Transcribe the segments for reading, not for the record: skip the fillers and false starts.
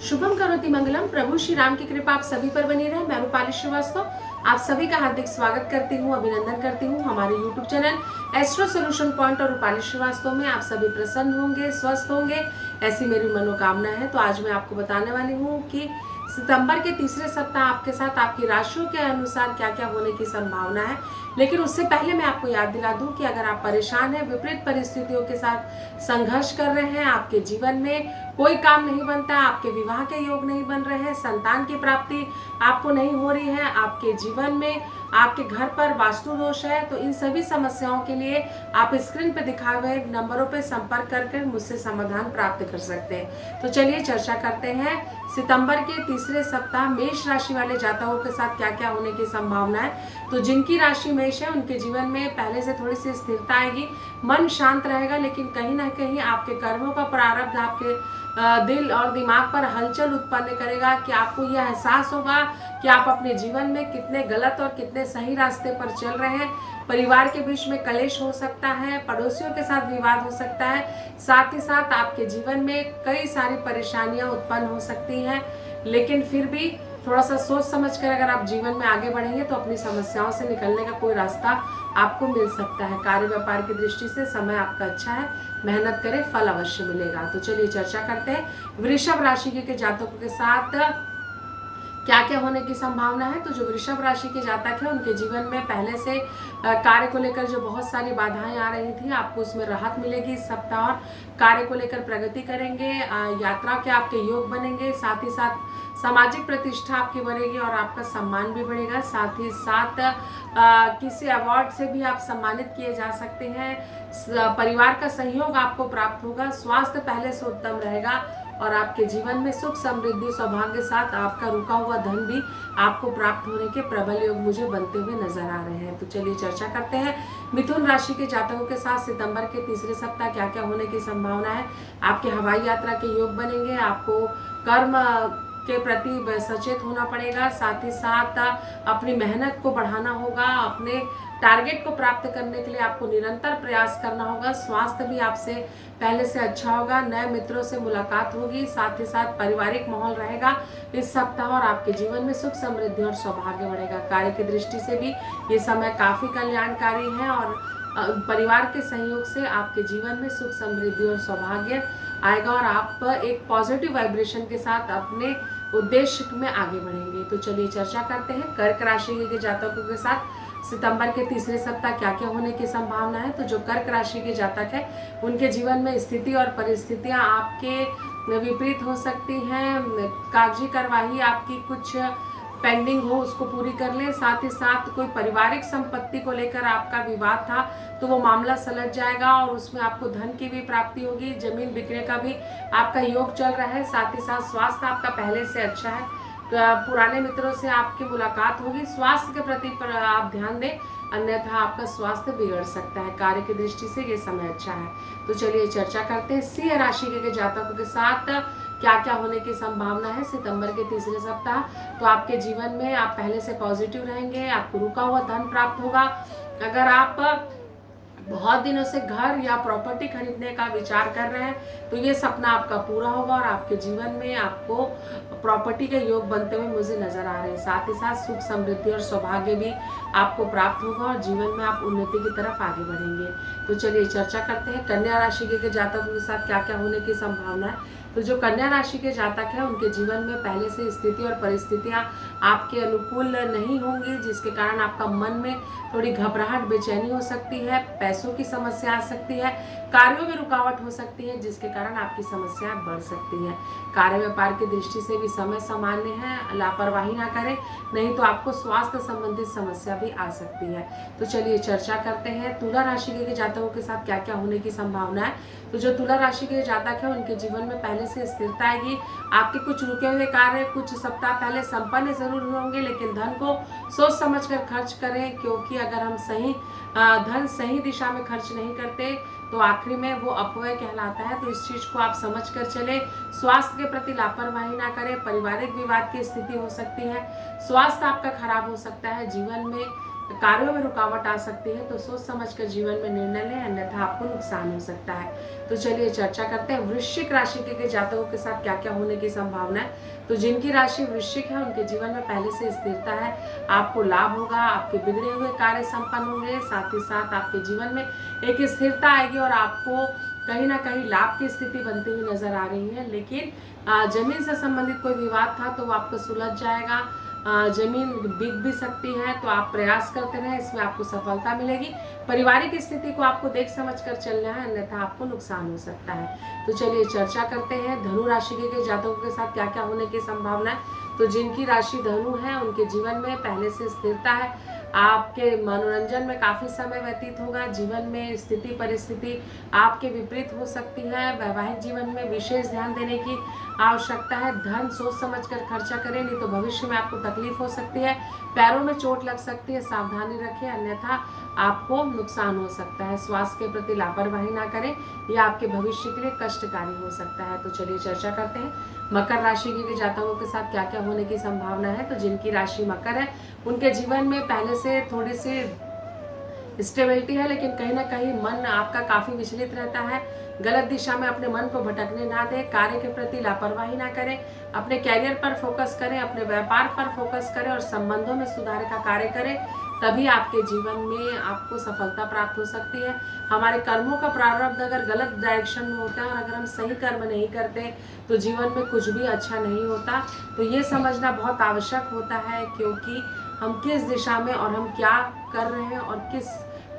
शुभम करोति मंगलम। प्रभु श्री राम की कृपा आप सभी पर बनी रहे। मैं रूपाली श्रीवास्तव आप सभी का हार्दिक स्वागत करती हूँ, अभिनंदन करती हूँ हमारे YouTube channel astro solution point और रूपाली श्रीवास्तव में। आप सभी प्रसन्न होंगे, स्वस्थ होंगे, ऐसी मेरी मनोकामना है। तो आज मैं आपको बताने वाली हूँ कि सितंबर के तीसरे सप्ताह आपके साथ आपकी राशियों के अनुसार क्या क्या होने की संभावना है। लेकिन उससे पहले मैं आपको याद दिला दूं कि अगर आप परेशान हैं, विपरीत परिस्थितियों के साथ संघर्ष कर रहे हैं, आपके जीवन में कोई काम नहीं बनता, आपके विवाह के योग नहीं बन रहे हैं, संतान की प्राप्ति आपको नहीं हो रही है, आपके जीवन में आपके घर पर वास्तु दोष है, तो इन सभी समस्याओं के लिए आप स्क्रीन पे दिखाए हुए नंबरों पे संपर्क करके मुझसे समाधान प्राप्त कर सकते हैं। तो चलिए चर्चा करते हैं सितंबर के तीसरे सप्ताह मेष राशि वाले जातकों के साथ क्या क्या होने की संभावना है। तो जिनकी राशि मेष है उनके जीवन में पहले से थोड़ी सी स्थिरता आएगी, मन शांत रहेगा, लेकिन कहीं ना कहीं आपके कर्मों का प्रारब्ध आपके दिल और दिमाग पर हलचल उत्पन्न करेगा कि आपको यह एहसास होगा कि आप अपने जीवन में कितने गलत और कितने सही रास्ते पर चल रहे हैं। परिवार के बीच में कलेश हो सकता है, पड़ोसियों के साथ विवाद हो सकता है, साथ ही साथ आपके जीवन में कई सारी परेशानियां उत्पन्न हो सकती हैं। लेकिन फिर भी थोड़ा सा सोच समझ कर अगर आप जीवन में आगे बढ़ेंगे तो अपनी समस्याओं से निकलने का कोई रास्ता आपको मिल सकता है। कार्य व्यापार की दृष्टि से समय आपका अच्छा है, मेहनत करें, फल अवश्य मिलेगा। तो चलिए चर्चा करते हैं वृषभ राशि के जातकों के साथ क्या क्या होने की संभावना है। तो जो वृषभ राशि के जातक है उनके जीवन में पहले से कार्य को लेकर जो बहुत सारी बाधाएं आ रही थी, आपको उसमें राहत मिलेगी इस सप्ताह। और कार्य को लेकर प्रगति करेंगे, यात्रा के आपके योग बनेंगे, साथ ही साथ सामाजिक प्रतिष्ठा आपकी बढ़ेगी और आपका सम्मान भी बढ़ेगा। साथ ही साथ किसी अवार्ड से भी आप सम्मानित किए जा सकते हैं। परिवार का सहयोग आपको प्राप्त होगा, स्वास्थ्य पहले से उत्तम रहेगा और आपके जीवन में सुख समृद्धि सौभाग्य साथ आपका रुका हुआ धन भी आपको प्राप्त होने के प्रबल योग मुझे बनते हुए नजर आ रहे हैं। तो चलिए चर्चा करते हैं मिथुन राशि के जातकों के साथ सितंबर के तीसरे सप्ताह क्या क्या होने की संभावना है। आपके हवाई यात्रा के योग बनेंगे, आपको कर्म के प्रति सचेत होना पड़ेगा, साथ ही साथ अपनी मेहनत को बढ़ाना होगा, अपने टारगेट को प्राप्त करने के लिए आपको निरंतर प्रयास करना होगा। स्वास्थ्य भी आपसे पहले से अच्छा होगा, नए मित्रों से मुलाकात होगी, साथ ही साथ पारिवारिक माहौल रहेगा इस सप्ताह और आपके जीवन में सुख समृद्धि और सौभाग्य बढ़ेगा। कार्य की दृष्टि से भी ये समय काफी कल्याणकारी है और परिवार के सहयोग से आपके जीवन में सुख समृद्धि और सौभाग्य आएगा और आप एक पॉजिटिव वाइब्रेशन के साथ अपने उद्देश्य में आगे बढ़ेंगे। तो चलिए चर्चा करते हैं कर्क राशि के जातकों के साथ सितंबर के तीसरे सप्ताह क्या क्या होने की संभावना है। तो जो कर्क राशि के जातक है उनके जीवन में स्थिति और परिस्थितियां आपके विपरीत हो सकती हैं। कागजी कार्यवाही आपकी कुछ पेंडिंग हो उसको पूरी कर ले, साथ ही साथ कोई पारिवारिक संपत्ति को लेकर आपका विवाद था तो वो मामला सलझ जाएगा और उसमें आपको धन की भी प्राप्ति होगी, जमीन बिकने का भी आपका योग चल रहा है। साथ ही साथ स्वास्थ्य आपका पहले से अच्छा है, पुराने मित्रों से आपकी मुलाकात होगी, स्वास्थ्य के प्रति पर आप ध्यान दें, अन्यथा आपका स्वास्थ्य बिगड़ सकता है। कार्य की दृष्टि से ये समय अच्छा है। तो चलिए चर्चा करते हैं सिंह राशि के जातकों के साथ क्या क्या होने की संभावना है सितंबर के तीसरे सप्ताह। तो आपके जीवन में आप पहले से पॉजिटिव रहेंगे, आपको रुका हुआ धन प्राप्त होगा। अगर आप बहुत दिनों से घर या प्रॉपर्टी खरीदने का विचार कर रहे हैं तो ये सपना आपका पूरा होगा और आपके जीवन में आपको प्रॉपर्टी के योग बनते हुए मुझे नजर आ रहे हैं। साथ ही साथ सुख समृद्धि और सौभाग्य भी आपको प्राप्त होगा और जीवन में आप उन्नति की तरफ आगे बढ़ेंगे। तो चलिए चर्चा करते हैं कन्या राशि के जातकों के साथ क्या क्या होने की संभावना है। तो जो कन्या राशि के जातक हैं उनके जीवन में पहले से स्थिति और परिस्थितियां आपके अनुकूल नहीं होंगी, जिसके कारण आपका मन में थोड़ी घबराहट बेचैनी हो सकती है, पैसों की समस्या आ सकती है, कार्यों में रुकावट हो सकती है, जिसके कारण आपकी समस्याएं बढ़ सकती हैं। कार्य व्यापार की दृष्टि से भी समय सामान्य है, लापरवाही ना करें नहीं तो आपको स्वास्थ्य संबंधित समस्या भी आ सकती है। तो चलिए चर्चा करते हैं तुला राशि के जातकों के साथ क्या क्या होने की संभावना है। तो जो तुला राशि के जातक है उनके जीवन में पहले से स्थिरता आएगी, आपके कुछ रुके हुए कार्य कुछ सप्ताह पहले संपन्न जरूर होंगे, लेकिन धन को सोच समझकर खर्च करें, क्योंकि अगर हम धन सही दिशा में खर्च नहीं करते तो आखिरी में वो अपव्यय कहलाता है। तो इस चीज को आप समझ कर चले, स्वास्थ्य के प्रति लापरवाही ना करें, पारिवारिक विवाद की स्थिति हो सकती है, स्वास्थ्य आपका खराब हो सकता है, जीवन में कार्यों में रुकावट आ सकती है, तो सोच समझकर जीवन में निर्णय लें, अन्यथा आपको नुकसान हो सकता है। तो चलिए चर्चा करते हैं वृश्चिक राशि के जातकों के साथ क्या क्या होने की संभावना है। तो जिनकी राशि वृश्चिक है उनके जीवन में पहले से स्थिरता है, आपको लाभ होगा, आपके बिगड़े हुए कार्य संपन्न होंगे, साथ ही साथ आपके जीवन में एक स्थिरता आएगी और आपको कहीं ना कहीं लाभ की स्थिति बनती हुई नजर आ रही है। लेकिन जमीन से संबंधित कोई विवाद था तो वो आपको सुलझ जाएगा। जमीन बिक भी सकती है, तो आप प्रयास करते रहें, इसमें आपको सफलता मिलेगी। पारिवारिक स्थिति को आपको देख समझ कर चलना है, अन्यथा आपको नुकसान हो सकता है। तो चलिए चर्चा करते हैं धनु राशि के जातकों के साथ क्या क्या होने की संभावना है। तो जिनकी राशि धनु है उनके जीवन में पहले से स्थिरता है, आपके मनोरंजन में काफी समय व्यतीत होगा, जीवन में स्थिति परिस्थिति आपके विपरीत हो सकती है, वैवाहिक जीवन में विशेष ध्यान देने की आवश्यकता है। धन सोच समझकर खर्चा करें, नहीं तो भविष्य में आपको तकलीफ हो सकती है, पैरों में चोट लग सकती है, सावधानी रखें, अन्यथा आपको नुकसान हो सकता है। स्वास्थ्य के प्रति लापरवाही ना करें, यह आपके भविष्य के लिए कष्टकारी हो सकता है। तो चलिए चर्चा करते हैं मकर राशि के जातकों के साथ क्या क्या होने की संभावना है। तो जिनकी राशि मकर है उनके जीवन में पहले से थोड़ी सी स्टेबिलिटी है, लेकिन कहीं ना कहीं मन आपका काफी विचलित रहता है। गलत दिशा में अपने मन को भटकने ना दें, कार्य के प्रति लापरवाही ना करें, अपने कैरियर पर फोकस करें, अपने व्यापार पर फोकस करें और संबंधों में सुधार का कार्य करें, तभी आपके जीवन में आपको सफलता प्राप्त हो सकती है। हमारे कर्मों का प्रारब्ध अगर गलत डायरेक्शन में होता है और अगर हम सही कर्म नहीं करते तो जीवन में कुछ भी अच्छा नहीं होता। तो ये समझना बहुत आवश्यक होता है, क्योंकि हम किस दिशा में और हम क्या कर रहे हैं और किस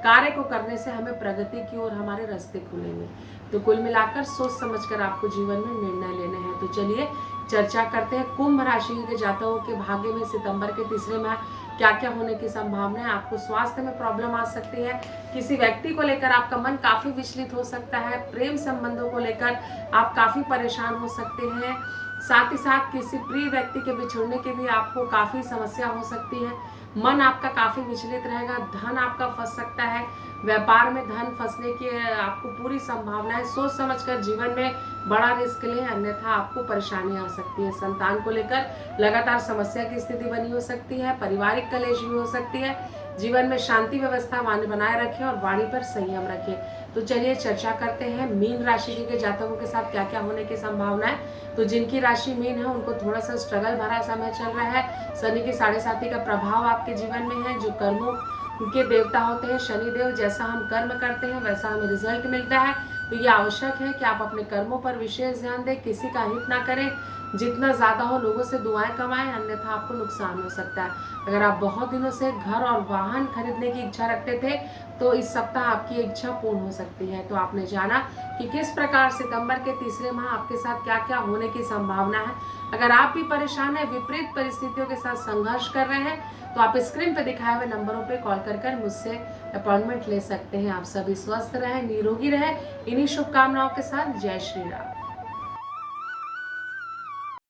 कार्य को करने से हमें प्रगति की ओर हमारे रास्ते खुलेंगे। तो कुल मिलाकर सोच समझकर आपको जीवन में निर्णय लेने हैं। तो चलिए चर्चा करते हैं कुंभ राशि के जातकों के भाग्य में सितंबर के तीसरे माह क्या क्या होने की संभावना है। आपको स्वास्थ्य में प्रॉब्लम आ सकती है, किसी व्यक्ति को लेकर आपका मन काफी विचलित हो सकता है, प्रेम संबंधों को लेकर आप काफी परेशान हो सकते हैं, साथ ही साथ किसी प्रिय व्यक्ति के बिछुड़ने की भी आपको काफी समस्या हो सकती है। मन आपका काफी विचलित रहेगा, धन आपका फंस सकता है, व्यापार में धन फंसने की आपको पूरी संभावना है। सोच समझकर जीवन में बड़ा रिस्क लें, अन्यथा आपको परेशानी आ सकती है। संतान को लेकर लगातार समस्या की स्थिति बनी हो सकती है, पारिवारिक कलेश भी हो सकती है। जीवन में शांति व्यवस्था बनाए रखें और वाणी पर संयम रखें। तो चलिए चर्चा करते हैं मीन राशि के जातकों के साथ क्या क्या होने की संभावना है। तो जिनकी राशि मीन है उनको थोड़ा सा स्ट्रगल भरा समय चल रहा है। शनि की 7.5 का प्रभाव आपके जीवन में है। जो कर्मों के देवता होते हैं शनिदेव, जैसा हम कर्म करते हैं वैसा हमें रिजल्ट मिलता है। तो ये आवश्यक है कि आप अपने कर्मों पर विशेष ध्यान दें, किसी का हित ना करें, जितना ज़्यादा हो लोगों से दुआएं कमाएं, अन्यथा आपको नुकसान हो सकता है। अगर आप बहुत दिनों से घर और वाहन खरीदने की इच्छा रखते थे तो इस सप्ताह आपकी इच्छा पूर्ण हो सकती है। तो आपने जाना कि किस प्रकार सितंबर के तीसरे माह आपके साथ क्या क्या होने की संभावना है। अगर आप भी परेशान हैं, विपरीत परिस्थितियों के साथ संघर्ष कर रहे हैं, तो आप स्क्रीन पर दिखाए हुए नंबरों पर कॉल कर मुझसे अपॉइंटमेंट ले सकते हैं। आप सभी स्वस्थ रहें, निरोगी रहें, इन्हीं शुभकामनाओं के साथ जय श्री राम।